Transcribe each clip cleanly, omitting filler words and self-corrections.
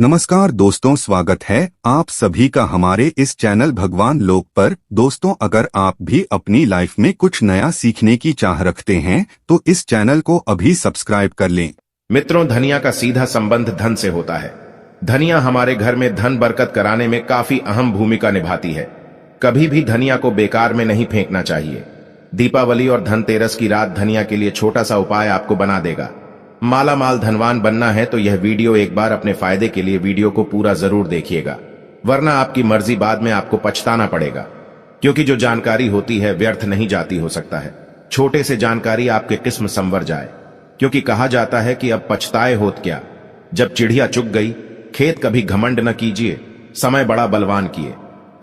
नमस्कार दोस्तों, स्वागत है आप सभी का हमारे इस चैनल भगवान लोक पर। दोस्तों, अगर आप भी अपनी लाइफ में कुछ नया सीखने की चाह रखते हैं तो इस चैनल को अभी सब्सक्राइब कर लें। मित्रों, धनिया का सीधा संबंध धन से होता है। धनिया हमारे घर में धन बरकत कराने में काफी अहम भूमिका निभाती है। कभी भी धनिया को बेकार में नहीं फेंकना चाहिए। दीपावली और धनतेरस की रात धनिया के लिए छोटा सा उपाय आपको बना देगा। माला माल धनवान बनना है तो यह वीडियो एक बार अपने फायदे के लिए वीडियो को पूरा जरूर देखिएगा, वरना आपकी मर्जी बाद में आपको पछताना पड़ेगा। क्योंकि जो जानकारी होती है व्यर्थ नहीं जाती। हो सकता है छोटे से जानकारी आपके किस्म संवर जाए। क्योंकि कहा जाता है कि अब पछताए होत क्या, जब चिड़िया चुग गई। खेत कभी घमंड न कीजिए, समय बड़ा बलवान किए।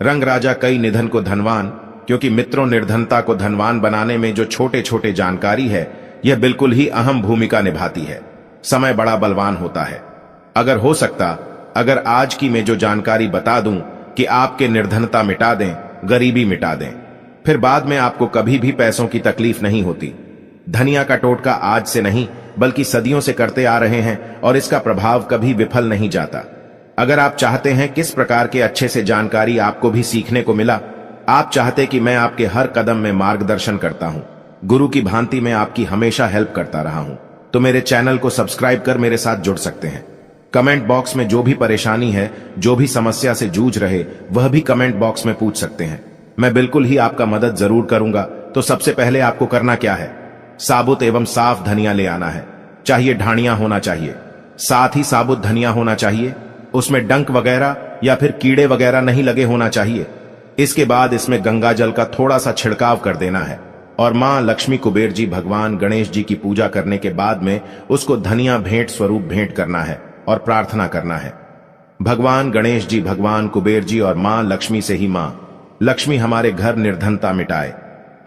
रंग राजा कई निधन को धनवान। क्योंकि मित्रों, निर्धनता को धनवान बनाने में जो छोटे छोटे जानकारी है यह बिल्कुल ही अहम भूमिका निभाती है। समय बड़ा बलवान होता है। अगर आज की मैं जो जानकारी बता दूं कि आपके निर्धनता मिटा दें, गरीबी मिटा दें, फिर बाद में आपको कभी भी पैसों की तकलीफ नहीं होती। धनिया का टोटका आज से नहीं बल्कि सदियों से करते आ रहे हैं और इसका प्रभाव कभी विफल नहीं जाता। अगर आप चाहते हैं किस प्रकार के अच्छे से जानकारी आपको भी सीखने को मिला, आप चाहते कि मैं आपके हर कदम में मार्गदर्शन करता हूं, गुरु की भांति मैं आपकी हमेशा हेल्प करता रहा हूं, तो मेरे चैनल को सब्सक्राइब कर मेरे साथ जुड़ सकते हैं। कमेंट बॉक्स में जो भी परेशानी है, जो भी समस्या से जूझ रहे, वह भी कमेंट बॉक्स में पूछ सकते हैं। मैं बिल्कुल ही आपका मदद जरूर करूंगा। तो सबसे पहले आपको करना क्या है, साबुत एवं साफ धनिया ले आना है। चाहिए ढाणिया होना चाहिए, साथ ही साबुत धनिया होना चाहिए। उसमें डंक वगैरह या फिर कीड़े वगैरह नहीं लगे होना चाहिए। इसके बाद इसमें गंगा जल का थोड़ा सा छिड़काव कर देना है और मां लक्ष्मी, कुबेर जी, भगवान गणेश जी की पूजा करने के बाद में उसको धनिया भेंट स्वरूप भेंट करना है और प्रार्थना करना है, भगवान गणेश जी, भगवान कुबेर जी और मां लक्ष्मी से ही मां लक्ष्मी हमारे घर निर्धनता मिटाए।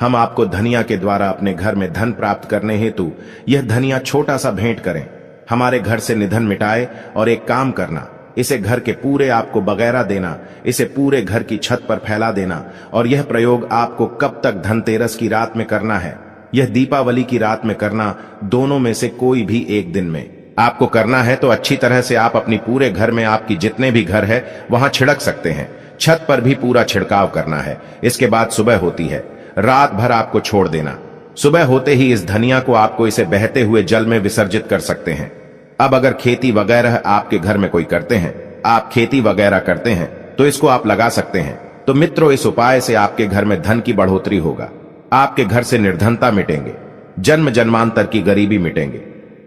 हम आपको धनिया के द्वारा अपने घर में धन प्राप्त करने हेतु यह धनिया छोटा सा भेंट करें। हमारे घर से निधन मिटाए। और एक काम करना, इसे घर के पूरे आपको बगैरा देना, इसे पूरे घर की छत पर फैला देना। और यह प्रयोग आपको कब तक, धनतेरस की रात में करना है, यह दीपावली की रात में करना, दोनों में से कोई भी एक दिन में आपको करना है। तो अच्छी तरह से आप अपनी पूरे घर में, आपकी जितने भी घर है वहां छिड़क सकते हैं। छत पर भी पूरा छिड़काव करना है। इसके बाद सुबह होती है, रात भर आपको छोड़ देना। सुबह होते ही इस धनिया को आपको इसे बहते हुए जल में विसर्जित कर सकते हैं। अब अगर खेती वगैरह आपके घर में कोई करते हैं, आप खेती वगैरह करते हैं, तो इसको आप लगा सकते हैं। तो मित्रों, इस उपाय से आपके घर में धन की बढ़ोतरी होगा। आपके घर से निर्धनता मिटेंगे, जन्म जन्मांतर की गरीबी मिटेंगे।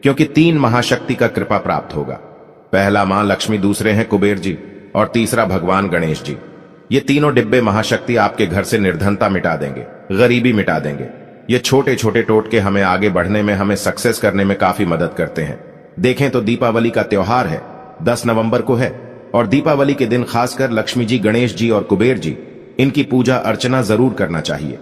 क्योंकि 3 महाशक्ति का कृपा प्राप्त होगा। पहला मां लक्ष्मी, दूसरे हैं कुबेर जी और तीसरा भगवान गणेश जी। ये तीनों डिब्बे महाशक्ति आपके घर से निर्धनता मिटा देंगे, गरीबी मिटा देंगे। ये छोटे छोटे टोटके हमें आगे बढ़ने में, हमें सक्सेस करने में काफी मदद करते हैं। देखें तो दीपावली का त्योहार है, 10 नवंबर को है। और दीपावली के दिन खासकर लक्ष्मी जी, गणेश जी और कुबेर जी, इनकी पूजा अर्चना जरूर करना चाहिए।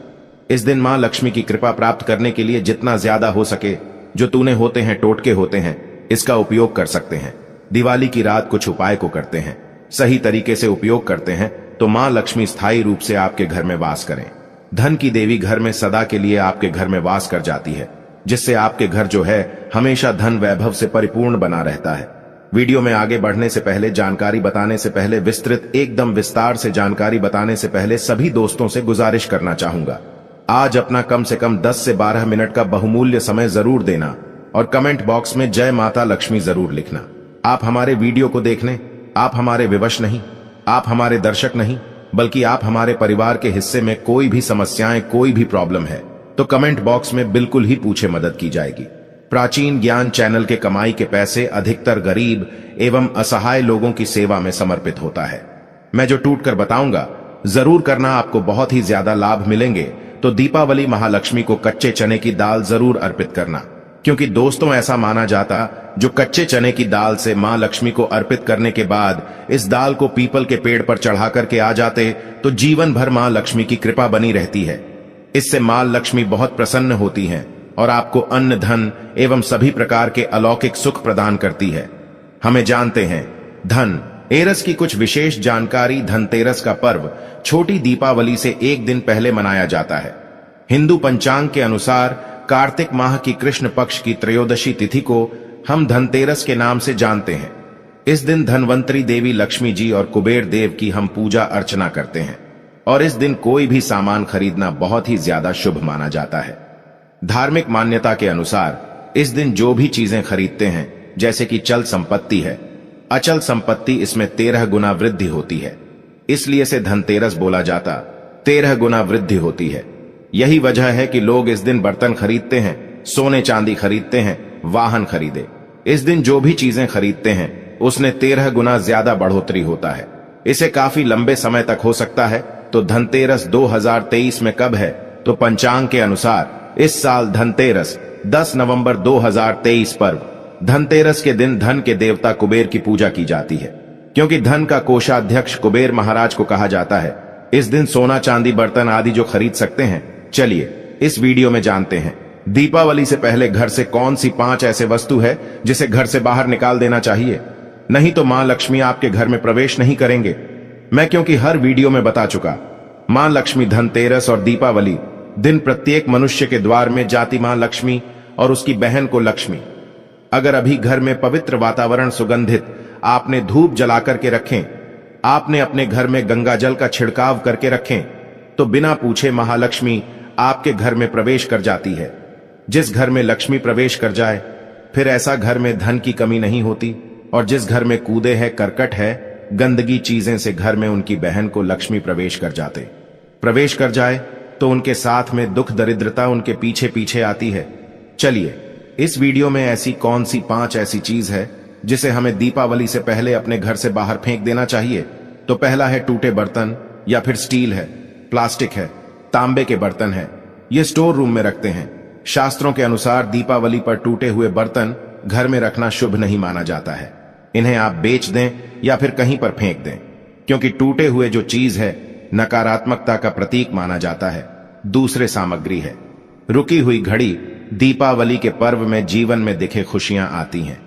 इस दिन मां लक्ष्मी की कृपा प्राप्त करने के लिए जितना ज्यादा हो सके, जो तूने होते हैं, टोटके होते हैं, इसका उपयोग कर सकते हैं। दिवाली की रात कुछ उपाय को करते हैं, सही तरीके से उपयोग करते हैं तो मां लक्ष्मी स्थायी रूप से आपके घर में वास करें। धन की देवी घर में सदा के लिए आपके घर में वास कर जाती है, जिससे आपके घर जो है हमेशा धन वैभव से परिपूर्ण बना रहता है। वीडियो में आगे बढ़ने से पहले, जानकारी बताने से पहले, विस्तृत एकदम विस्तार से जानकारी बताने से पहले सभी दोस्तों से गुजारिश करना चाहूंगा, आज अपना कम से कम 10 से 12 मिनट का बहुमूल्य समय जरूर देना और कमेंट बॉक्स में जय माता लक्ष्मी जरूर लिखना। आप हमारे वीडियो को देखने, आप हमारे विवश नहीं, आप हमारे दर्शक नहीं, बल्कि आप हमारे परिवार के हिस्से में कोई भी समस्याएं, कोई भी प्रॉब्लम है तो कमेंट बॉक्स में बिल्कुल ही पूछे, मदद की जाएगी। प्राचीन ज्ञान चैनल के कमाई के पैसे अधिकतर गरीब एवं असहाय लोगों की सेवा में समर्पित होता है। मैं जो टूट कर बताऊंगा जरूर करना, आपको बहुत ही ज्यादा लाभ मिलेंगे। तो दीपावली महालक्ष्मी को कच्चे चने की दाल जरूर अर्पित करना। क्योंकि दोस्तों, ऐसा माना जाता, जो कच्चे चने की दाल से मां लक्ष्मी को अर्पित करने के बाद इस दाल को पीपल के पेड़ पर चढ़ा करके आ जाते तो जीवन भर मां लक्ष्मी की कृपा बनी रहती है। इससे मां लक्ष्मी बहुत प्रसन्न होती हैं और आपको अन्न, धन एवं सभी प्रकार के अलौकिक सुख प्रदान करती है। हमें जानते हैं धन एरस की कुछ विशेष जानकारी। धनतेरस का पर्व छोटी दीपावली से एक दिन पहले मनाया जाता है। हिंदू पंचांग के अनुसार कार्तिक माह की कृष्ण पक्ष की त्रयोदशी तिथि को हम धनतेरस के नाम से जानते हैं। इस दिन धनवंतरी देवी लक्ष्मी जी और कुबेर देव की हम पूजा अर्चना करते हैं और इस दिन कोई भी सामान खरीदना बहुत ही ज्यादा शुभ माना जाता है। धार्मिक मान्यता के अनुसार इस दिन जो भी चीजें खरीदते हैं, जैसे कि चल संपत्ति है, अचल संपत्ति, इसमें 13 गुना वृद्धि होती है, इसलिए इसे धनतेरस बोला जाता। 13 गुना वृद्धि होती है। यही वजह है कि लोग इस दिन बर्तन खरीदते हैं, सोने चांदी खरीदते हैं, वाहन खरीदे। इस दिन जो भी चीजें खरीदते हैं उसने 13 गुना ज्यादा बढ़ोतरी होता है। इसे काफी लंबे समय तक हो सकता है। तो धनतेरस 2023 में कब है? तो पंचांग के अनुसार इस साल धनतेरस 10 नवंबर 2023 पर्व धनतेरस के दिन धन के देवता कुबेर की पूजा की जाती है, क्योंकि धन का कोषाध्यक्ष कुबेर महाराज को कहा जाता है। इस दिन सोना चांदी बर्तन आदि जो खरीद सकते हैं, चलिए इस वीडियो में जानते हैं। दीपावली से पहले घर से कौन सी 5 ऐसे वस्तु है जिसे घर से बाहर निकाल देना चाहिए, नहीं तो मां लक्ष्मी आपके घर में प्रवेश नहीं करेंगे। मैं क्योंकि हर वीडियो में बता चुका, मां लक्ष्मी धनतेरस और दीपावली दिन प्रत्येक मनुष्य के द्वार में जाती मां लक्ष्मी और उसकी बहन को लक्ष्मी। अगर अभी घर में पवित्र वातावरण सुगंधित आपने धूप जला करके रखें, आपने अपने घर में गंगा जल का छिड़काव करके रखें, तो बिना पूछे महालक्ष्मी आपके घर में प्रवेश कर जाती है। जिस घर में लक्ष्मी प्रवेश कर जाए फिर ऐसा घर में धन की कमी नहीं होती, और जिस घर में कूदे है, करकट है, गंदगी चीजें से घर में उनकी बहन को लक्ष्मी प्रवेश कर जाए तो उनके साथ में दुख दरिद्रता उनके पीछे पीछे आती है। चलिए इस वीडियो में ऐसी कौन सी 5 ऐसी चीज है जिसे हमें दीपावली से पहले अपने घर से बाहर फेंक देना चाहिए। तो पहला है टूटे बर्तन, या फिर स्टील है, प्लास्टिक है, तांबे के बर्तन है, ये स्टोर रूम में रखते हैं। शास्त्रों के अनुसार दीपावली पर टूटे हुए बर्तन घर में रखना शुभ नहीं माना जाता है। इन्हें आप बेच दें या फिर कहीं पर फेंक दें, क्योंकि टूटे हुए जो चीज है नकारात्मकता का प्रतीक माना जाता है। दूसरे सामग्री है रुकी हुई घड़ी। दीपावली के पर्व में जीवन में दिखे खुशियां आती हैं।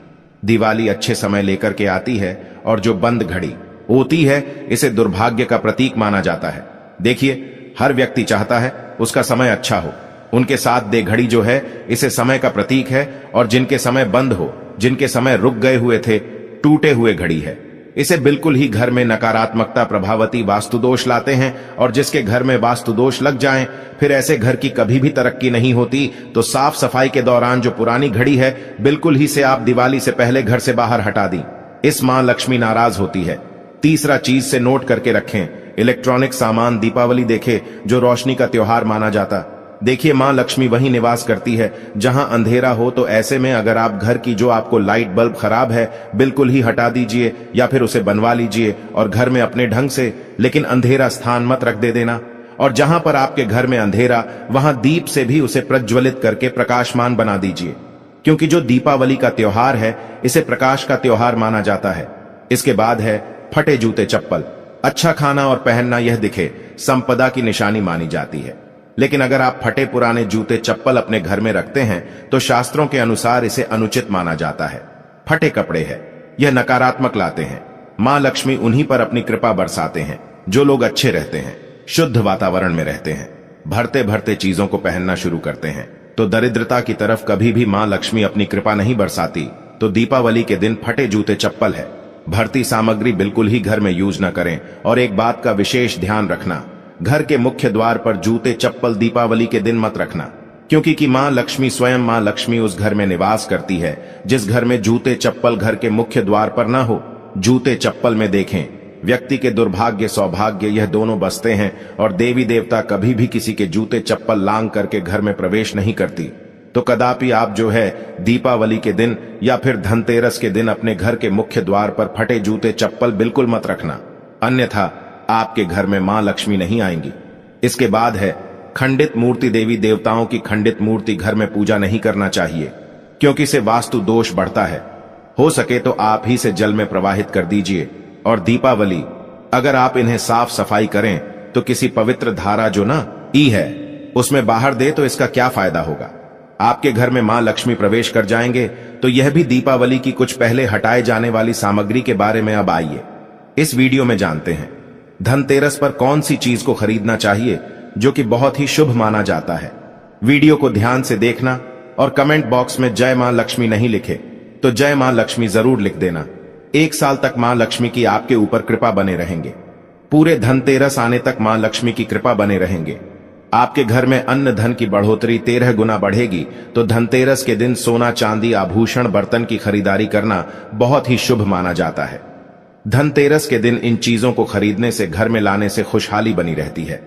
दिवाली अच्छे समय लेकर के आती है, और जो बंद घड़ी होती है इसे दुर्भाग्य का प्रतीक माना जाता है। देखिए, हर व्यक्ति चाहता है उसका समय अच्छा हो, उनके साथ दे घड़ी जो है इसे समय का प्रतीक है, और जिनके समय बंद हो, जिनके समय रुक गए हुए थे, टूटे हुए घड़ी है। इसे बिल्कुल ही घर में नकारात्मकता प्रभावती वास्तु दोष लाते हैं, और जिसके घर में वास्तु दोष लग जाएं, फिर ऐसे घर की कभी भी तरक्की नहीं होती। तो साफ सफाई के दौरान जो पुरानी घड़ी है बिल्कुल ही से आप दिवाली से पहले घर से बाहर हटा दी। इस मां लक्ष्मी नाराज होती है। तीसरा चीज से नोट करके रखें, इलेक्ट्रॉनिक सामान दीपावली देखे जो रोशनी का त्योहार माना जाता। देखिए, मां लक्ष्मी वहीं निवास करती है जहां अंधेरा हो, तो ऐसे में अगर आप घर की जो आपको लाइट बल्ब खराब है बिल्कुल ही हटा दीजिए, या फिर उसे बनवा लीजिए और घर में अपने ढंग से, लेकिन अंधेरा स्थान मत रख दे देना। और जहां पर आपके घर में अंधेरा, वहां दीप से भी उसे प्रज्वलित करके प्रकाशमान बना दीजिए, क्योंकि जो दीपावली का त्योहार है इसे प्रकाश का त्योहार माना जाता है। इसके बाद है फटे जूते चप्पल। अच्छा खाना और पहनना यह दिखे संपदा की निशानी मानी जाती है, लेकिन अगर आप फटे पुराने जूते चप्पल अपने घर में रखते हैं तो शास्त्रों के अनुसार इसे अनुचित माना जाता है। फटे कपड़े हैं, यह नकारात्मक लाते हैं। मां लक्ष्मी उन्हीं पर अपनी कृपा बरसाते हैं जो लोग अच्छे रहते हैं, शुद्ध वातावरण में रहते हैं, भरते भरते चीजों को पहनना शुरू करते हैं। तो दरिद्रता की तरफ कभी भी मां लक्ष्मी अपनी कृपा नहीं बरसाती। तो दीपावली के दिन फटे जूते चप्पल है, भरती सामग्री बिल्कुल ही घर में यूज न करें। और एक बात का विशेष ध्यान रखना, घर के मुख्य द्वार पर जूते चप्पल दीपावली के दिन मत रखना, क्योंकि कि मां लक्ष्मी स्वयं मां लक्ष्मी उस घर में निवास करती है जिस घर में जूते चप्पल घर के मुख्य द्वार पर ना हो। जूते चप्पल में देखें, व्यक्ति के दुर्भाग्य सौभाग्य यह दोनों बसते हैं, और देवी देवता कभी भी किसी के जूते चप्पल लांग करके घर में प्रवेश नहीं करती। तो कदापि आप जो है दीपावली के दिन या फिर धनतेरस के दिन अपने घर के मुख्य द्वार पर फटे जूते चप्पल बिल्कुल मत रखना, अन्यथा आपके घर में मां लक्ष्मी नहीं आएंगी। इसके बाद है खंडित मूर्ति। देवी देवताओं की खंडित मूर्ति घर में पूजा नहीं करना चाहिए, क्योंकि से वास्तु दोष बढ़ता है। हो सके तो आप ही से जल में प्रवाहित कर दीजिए। और दीपावली अगर आप इन्हें साफ सफाई करें तो किसी पवित्र धारा जो ना ई है उसमें बाहर दे तो इसका क्या फायदा होगा। आपके घर में मां लक्ष्मी प्रवेश कर जाएंगे। तो यह भी दीपावली की कुछ पहले हटाए जाने वाली सामग्री के बारे में अब आइए इस वीडियो में जानते हैं। धनतेरस पर कौन सी चीज को खरीदना चाहिए जो कि बहुत ही शुभ माना जाता है। वीडियो को ध्यान से देखना, और कमेंट बॉक्स में जय मां लक्ष्मी नहीं लिखे तो जय मां लक्ष्मी जरूर लिख देना। 1 साल तक मां लक्ष्मी की आपके ऊपर कृपा बने रहेंगे। पूरे धनतेरस आने तक मां लक्ष्मी की कृपा बने रहेंगे। आपके घर में अन्न धन की बढ़ोतरी 13 गुना बढ़ेगी। तो धनतेरस के दिन सोना चांदी आभूषण बर्तन की खरीदारी करना बहुत ही शुभ माना जाता है। धनतेरस के दिन इन चीजों को खरीदने से, घर में लाने से खुशहाली बनी रहती है।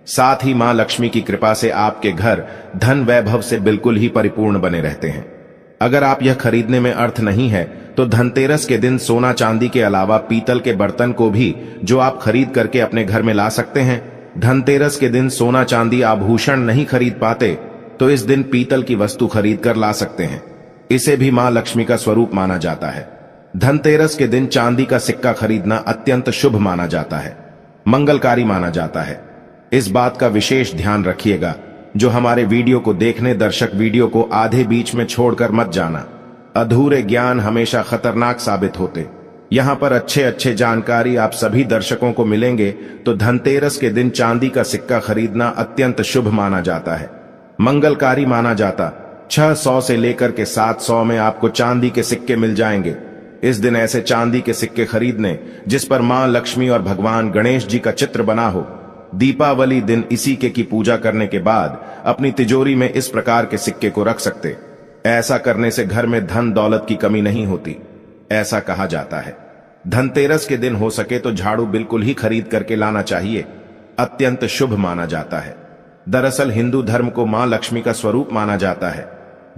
साथ ही मां लक्ष्मी की कृपा से आपके घर धन वैभव से बिल्कुल ही परिपूर्ण बने रहते हैं। अगर आप यह खरीदने में अर्थ नहीं है तो धनतेरस के दिन सोना चांदी के अलावा पीतल के बर्तन को भी जो आप खरीद करके अपने घर में ला सकते हैं। धनतेरस के दिन सोना चांदी आभूषण नहीं खरीद पाते तो इस दिन पीतल की वस्तु खरीद कर ला सकते हैं। इसे भी मां लक्ष्मी का स्वरूप माना जाता है। धनतेरस के दिन चांदी का सिक्का खरीदना अत्यंत शुभ माना जाता है, मंगलकारी माना जाता है। इस बात का विशेष ध्यान रखिएगा। जो हमारे वीडियो को देखने दर्शक वीडियो को आधे बीच में छोड़कर मत जाना। अधूरे ज्ञान हमेशा खतरनाक साबित होते। यहां पर अच्छे जानकारी आप सभी दर्शकों को मिलेंगे। तो धनतेरस के दिन चांदी का सिक्का खरीदना अत्यंत शुभ माना जाता है, मंगलकारी माना जाता। 600 से लेकर के 700 में आपको चांदी के सिक्के मिल जाएंगे। इस दिन ऐसे चांदी के सिक्के खरीदने जिस पर मां लक्ष्मी और भगवान गणेश जी का चित्र बना हो। दीपावली दिन इसी की पूजा करने के बाद अपनी तिजोरी में इस प्रकार के सिक्के को रख सकते। ऐसा करने से घर में धन दौलत की कमी नहीं होती, ऐसा कहा जाता है। धनतेरस के दिन हो सके तो झाड़ू बिल्कुल ही खरीद करके लाना चाहिए, अत्यंत शुभ माना जाता है। दरअसल हिंदू धर्म को मां लक्ष्मी का स्वरूप माना जाता है।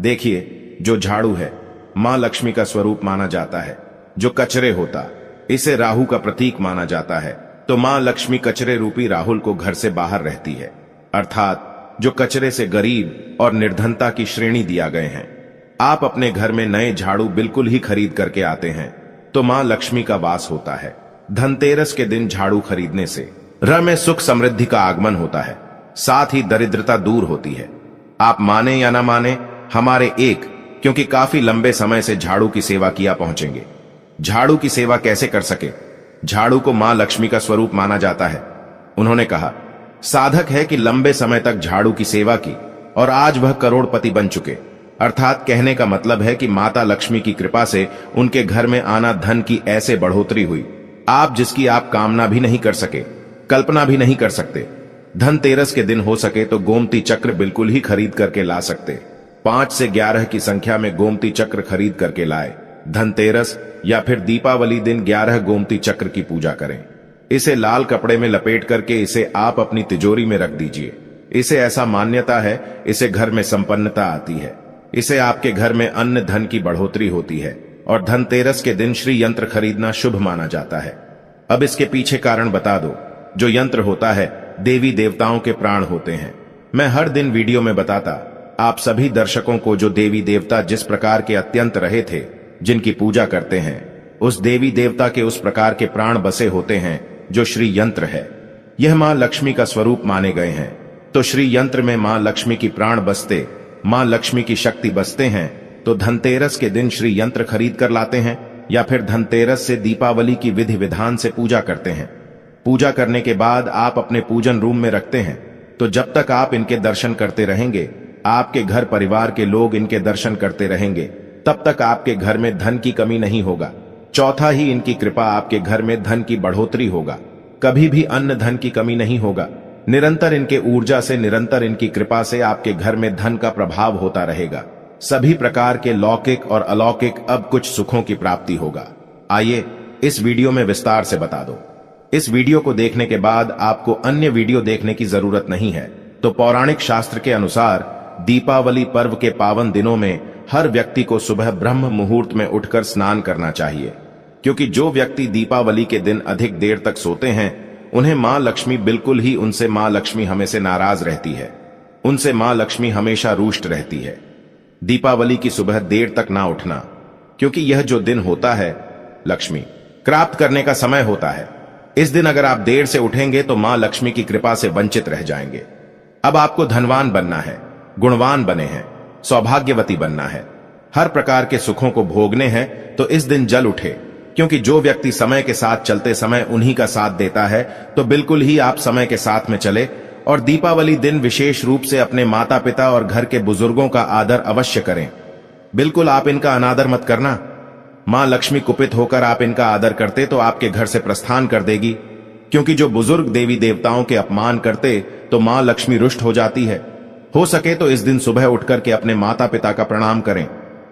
देखिए, जो झाड़ू है मां लक्ष्मी का स्वरूप माना जाता है। जो कचरे होता, इसे राहु का प्रतीक माना जाता है। तो मां लक्ष्मी कचरे रूपी राहुल को घर से बाहर रहती है, अर्थात जो कचरे से गरीब और निर्धनता की श्रेणी दिया गए हैं। आप अपने घर में नए झाड़ू बिल्कुल ही खरीद करके आते हैं तो मां लक्ष्मी का वास होता है। धनतेरस के दिन झाड़ू खरीदने से घर में सुख समृद्धि का आगमन होता है, साथ ही दरिद्रता दूर होती है। आप माने या ना माने, हमारे क्योंकि काफी लंबे समय से झाड़ू की सेवा किया पहुंचेंगे। झाड़ू की सेवा कैसे कर सके? झाड़ू को मां लक्ष्मी का स्वरूप माना जाता है। उन्होंने कहा, साधक है कि लंबे समय तक झाड़ू की सेवा की और आज वह करोड़पति बन चुके। अर्थात कहने का मतलब है कि माता लक्ष्मी की कृपा से उनके घर में आना धन की ऐसे बढ़ोतरी हुई, आप जिसकी आप कामना भी नहीं कर सके, कल्पना भी नहीं कर सकते। धनतेरस के दिन हो सके तो गोमती चक्र बिल्कुल ही खरीद करके ला सकते। 5 से 11 की संख्या में गोमती चक्र खरीद करके लाए। धनतेरस या फिर दीपावली दिन 11 गोमती चक्र की पूजा करें। इसे लाल कपड़े में लपेट करके इसे आप अपनी तिजोरी में रख दीजिए। इसे ऐसा मान्यता है, इसे घर में संपन्नता आती है। इसे आपके घर में अन्न धन की बढ़ोतरी होती है और धनतेरस के दिन श्री यंत्र खरीदना शुभ माना जाता है। अब इसके पीछे कारण बता दो। जो यंत्र होता है, देवी देवताओं के प्राण होते हैं। मैं हर दिन वीडियो में बताता आप सभी दर्शकों को जो देवी देवता जिस प्रकार के अत्यंत रहे थे, जिनकी पूजा करते हैं, उस देवी देवता के उस प्रकार के प्राण बसे होते हैं जो श्री यंत्र है। यह मां लक्ष्मी का स्वरूप माने गए हैं। तो श्री यंत्र में मां लक्ष्मी की प्राण बसते, मां लक्ष्मी की शक्ति बसते हैं। तो धनतेरस के दिन श्री यंत्र खरीद कर लाते हैं या फिर धनतेरस से दीपावली की विधि विधान से पूजा करते हैं। पूजा करने के बाद आप अपने पूजन रूम में रखते हैं। तो जब तक आप इनके दर्शन करते रहेंगे, आपके घर परिवार के लोग इनके दर्शन करते रहेंगे, तब तक आपके घर में धन की कमी नहीं होगा। चौथा ही इनकी कृपा आपके घर में धन की बढ़ोतरी होगा। कभी भी अन्न धन की कमी नहीं होगा। निरंतर इनके ऊर्जा से, निरंतर इनकी कृपा से आपके घर में धन का प्रभाव होता रहेगा। सभी प्रकार के लौकिक और अलौकिक अब कुछ सुखों की प्राप्ति होगा। आइए इस वीडियो में विस्तार से बता दो। इस वीडियो को देखने के बाद आपको अन्य वीडियो देखने की जरूरत नहीं है। तो पौराणिक शास्त्र के अनुसार दीपावली पर्व के पावन दिनों में हर व्यक्ति को सुबह ब्रह्म मुहूर्त में उठकर स्नान करना चाहिए, क्योंकि जो व्यक्ति दीपावली के दिन अधिक देर तक सोते हैं उन्हें मां लक्ष्मी बिल्कुल ही, उनसे मां लक्ष्मी हमेशा नाराज रहती है, उनसे मां लक्ष्मी हमेशा रुष्ट रहती है। दीपावली की सुबह देर तक ना उठना, क्योंकि यह जो दिन होता है लक्ष्मी प्राप्त करने का समय होता है। इस दिन अगर आप देर से उठेंगे तो मां लक्ष्मी की कृपा से वंचित रह जाएंगे। अब आपको धनवान बनना है, गुणवान बने हैं, सौभाग्यवती बनना है, हर प्रकार के सुखों को भोगने हैं, तो इस दिन जल उठे, क्योंकि जो व्यक्ति समय के साथ चलते समय उन्हीं का साथ देता है। तो बिल्कुल ही आप समय के साथ में चले और दीपावली दिन विशेष रूप से अपने माता पिता और घर के बुजुर्गों का आदर अवश्य करें। बिल्कुल आप इनका अनादर मत करना। मां लक्ष्मी कुपित होकर आप इनका आदर करते तो आपके घर से प्रस्थान कर देगी, क्योंकि जो बुजुर्ग देवी देवताओं के अपमान करते तो मां लक्ष्मी रुष्ट हो जाती है। हो सके तो इस दिन सुबह उठकर के अपने माता पिता का प्रणाम करें,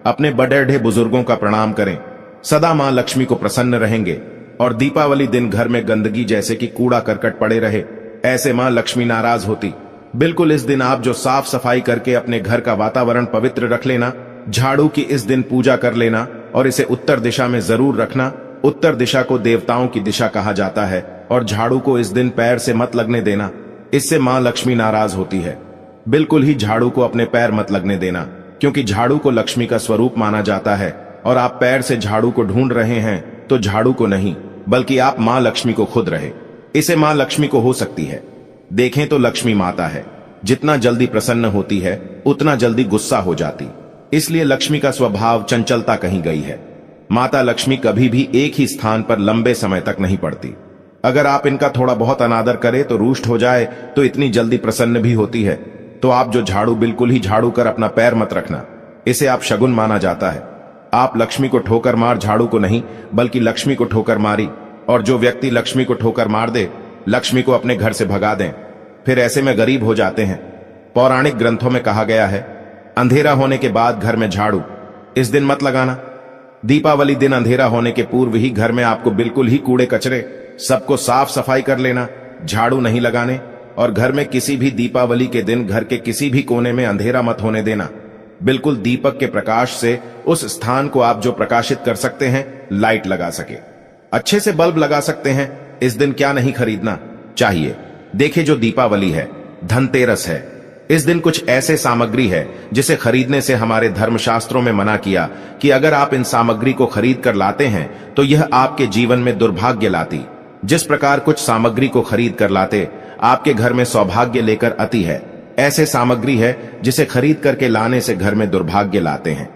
अपने बड़े बुजुर्गों का प्रणाम करें, सदा मां लक्ष्मी को प्रसन्न रहेंगे। और दीपावली दिन घर में गंदगी जैसे कि कूड़ा करकट पड़े रहे, ऐसे मां लक्ष्मी नाराज होती। बिल्कुल इस दिन आप जो साफ सफाई करके अपने घर का वातावरण पवित्र रख लेना, झाड़ू की इस दिन पूजा कर लेना और इसे उत्तर दिशा में जरूर रखना। उत्तर दिशा को देवताओं की दिशा कहा जाता है और झाड़ू को इस दिन पैर से मत लगने देना, इससे मां लक्ष्मी नाराज होती है। बिल्कुल ही झाड़ू को अपने पैर मत लगने देना, क्योंकि झाड़ू को लक्ष्मी का स्वरूप माना जाता है और आप पैर से झाड़ू को ढूंढ रहे हैं तो झाड़ू को नहीं, बल्कि आप मां लक्ष्मी को खुद रहे। इसे मां लक्ष्मी को हो सकती है। देखें तो लक्ष्मी माता है, जितना जल्दी प्रसन्न होती है उतना जल्दी गुस्सा हो जाती, इसलिए लक्ष्मी का स्वभाव चंचलता कही गई है। माता लक्ष्मी कभी भी एक ही स्थान पर लंबे समय तक नहीं पड़ती। अगर आप इनका थोड़ा बहुत अनादर करें तो रुष्ट हो जाए तो इतनी जल्दी प्रसन्न भी होती है। तो आप जो झाड़ू बिल्कुल ही झाड़ू कर अपना पैर मत रखना, इसे आप शगुन माना जाता है। आप लक्ष्मी को ठोकर मार झाड़ू को नहीं, बल्कि लक्ष्मी को ठोकर मारी। और जो व्यक्ति लक्ष्मी को ठोकर मार दे, लक्ष्मी को अपने घर से भगा दें, फिर ऐसे में गरीब हो जाते हैं। पौराणिक ग्रंथों में कहा गया है, अंधेरा होने के बाद घर में झाड़ू इस दिन मत लगाना। दीपावली दिन अंधेरा होने के पूर्व ही घर में आपको बिल्कुल ही कूड़े कचरे सबको साफ सफाई कर लेना, झाड़ू नहीं लगाने। और घर में किसी भी दीपावली के दिन घर के किसी भी कोने में अंधेरा मत होने देना। बिल्कुल दीपक के प्रकाश से उस स्थान को आप जो प्रकाशित कर सकते हैं, लाइट लगा सके, अच्छे से बल्ब लगा सकते हैं, इस दिन क्या नहीं खरीदना चाहिए। देखे जो दीपावली है, धनतेरस है, इस दिन कुछ ऐसे सामग्री है जिसे खरीदने से हमारे धर्मशास्त्रों में मना किया कि अगर आप इन सामग्री को खरीद कर लाते हैं तो यह आपके जीवन में दुर्भाग्य लाती। जिस प्रकार कुछ सामग्री को खरीद कर लाते आपके घर में सौभाग्य लेकर आती है, ऐसे सामग्री है जिसे खरीद करके लाने से घर में दुर्भाग्य लाते हैं।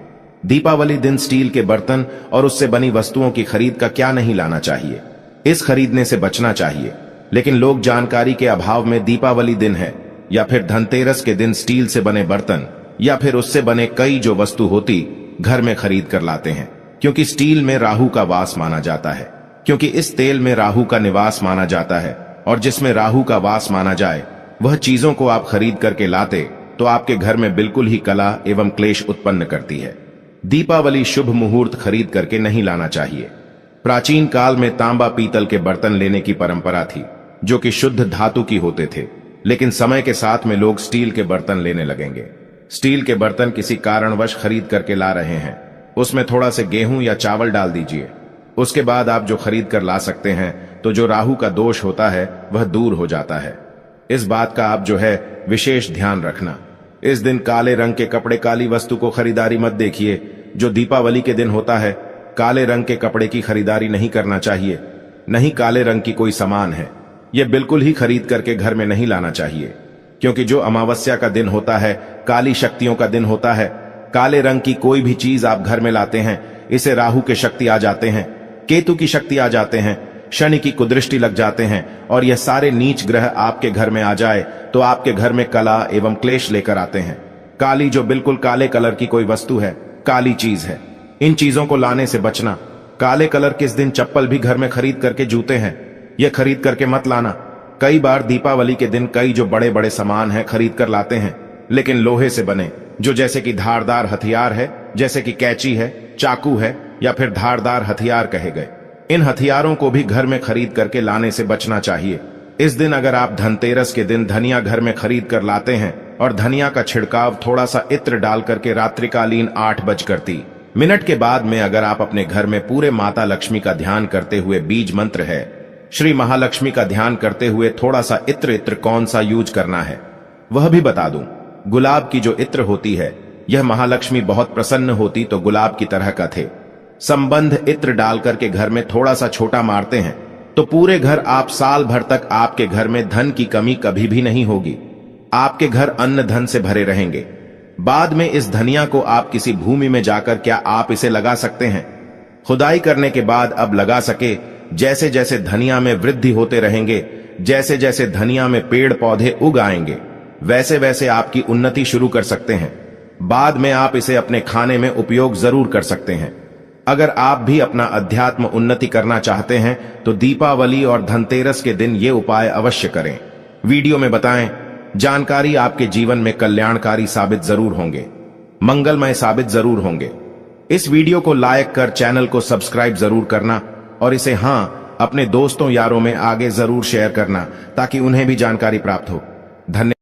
दीपावली दिन स्टील के बर्तन और उससे बनी वस्तुओं की खरीद का क्या नहीं लाना चाहिए, इस खरीदने से बचना चाहिए। लेकिन लोग जानकारी के अभाव में दीपावली दिन है या फिर धनतेरस के दिन स्टील से बने बर्तन या फिर उससे बने कई जो वस्तु होती घर में खरीद कर लाते हैं, क्योंकि स्टील में राहु का वास माना जाता है, क्योंकि इस तेल में राहु का निवास माना जाता है। और जिसमें राहु का वास माना जाए वह चीजों को आप खरीद करके लाते तो आपके घर में बिल्कुल ही कला एवं क्लेश उत्पन्न करती है। दीपावली शुभ मुहूर्त खरीद करके नहीं लाना चाहिए। प्राचीन काल में तांबा पीतल के बर्तन लेने की परंपरा थी, जो कि शुद्ध धातु की होते थे, लेकिन समय के साथ में लोग स्टील के बर्तन लेने लगेंगे। स्टील के बर्तन किसी कारणवश खरीद करके ला रहे हैं, उसमें थोड़ा से गेहूं या चावल डाल दीजिए, उसके बाद आप जो खरीद कर ला सकते हैं तो जो राहु का दोष होता है वह दूर हो जाता है। इस बात का आप जो है विशेष ध्यान रखना। इस दिन काले रंग के कपड़े काली वस्तु को खरीदारी मत देखिए। जो दीपावली के दिन होता है, काले रंग के कपड़े की खरीदारी नहीं करना चाहिए, नहीं काले रंग की कोई सामान है, यह बिल्कुल ही खरीद करके घर में नहीं लाना चाहिए, क्योंकि जो अमावस्या का दिन होता है काली शक्तियों का दिन होता है। काले रंग की कोई भी चीज आप घर में लाते हैं, इसे राहु के शक्ति आ जाते हैं, केतु की शक्ति आ जाते हैं, शनि की कुदृष्टि लग जाते हैं, और यह सारे नीच ग्रह आपके घर में आ जाए तो आपके घर में कला एवं क्लेश लेकर आते हैं। काली जो बिल्कुल काले कलर की कोई वस्तु है, काली चीज है, इन चीजों को लाने से बचना। काले कलर के इस दिन चप्पल भी घर में खरीद करके जूते हैं, यह खरीद करके मत लाना। कई बार दीपावली के दिन कई जो बड़े बड़े सामान हैं खरीद कर लाते हैं, लेकिन लोहे से बने, जो जैसे कि धारदार हथियार है, जैसे कि कैंची है, चाकू है या फिर धारदार हथियार कहे गए, इन हथियारों को भी घर में खरीद करके लाने से बचना चाहिए। इस दिन अगर आप धनतेरस के दिन धनिया घर में खरीद कर लाते हैं और धनिया का छिड़काव थोड़ा सा इत्र डाल करके रात्रिकालीन 8:30 के बाद में अगर आप अपने घर में पूरे माता लक्ष्मी का ध्यान करते हुए बीज मंत्र है, श्री महालक्ष्मी का ध्यान करते हुए थोड़ा सा इत्र कौन सा यूज करना है वह भी बता दूं। गुलाब की जो इत्र होती है, यह महालक्ष्मी बहुत प्रसन्न होती तो गुलाब की तरह का थे। संबंध इत्र डाल करके घर में थोड़ा सा छोटा मारते हैं तो पूरे घर आप साल भर तक आपके घर में धन की कमी कभी भी नहीं होगी। आपके घर अन्न धन से भरे रहेंगे। बाद में इस धनिया को आप किसी भूमि में जाकर क्या आप इसे लगा सकते हैं? खुदाई करने के बाद अब लगा सके। जैसे जैसे धनिया में वृद्धि होते रहेंगे, जैसे जैसे धनिया में पेड़ पौधे उग आएंगे, वैसे वैसे आपकी उन्नति शुरू कर सकते हैं। बाद में आप इसे अपने खाने में उपयोग जरूर कर सकते हैं। अगर आप भी अपना अध्यात्म उन्नति करना चाहते हैं तो दीपावली और धनतेरस के दिन ये उपाय अवश्य करें। वीडियो में बताएं, जानकारी आपके जीवन में कल्याणकारी साबित जरूर होंगे, मंगलमय साबित जरूर होंगे। इस वीडियो को लाइक कर चैनल को सब्सक्राइब जरूर करना और इसे अपने दोस्तों यारों में आगे जरूर शेयर करना ताकि उन्हें भी जानकारी प्राप्त हो। धन्यवाद।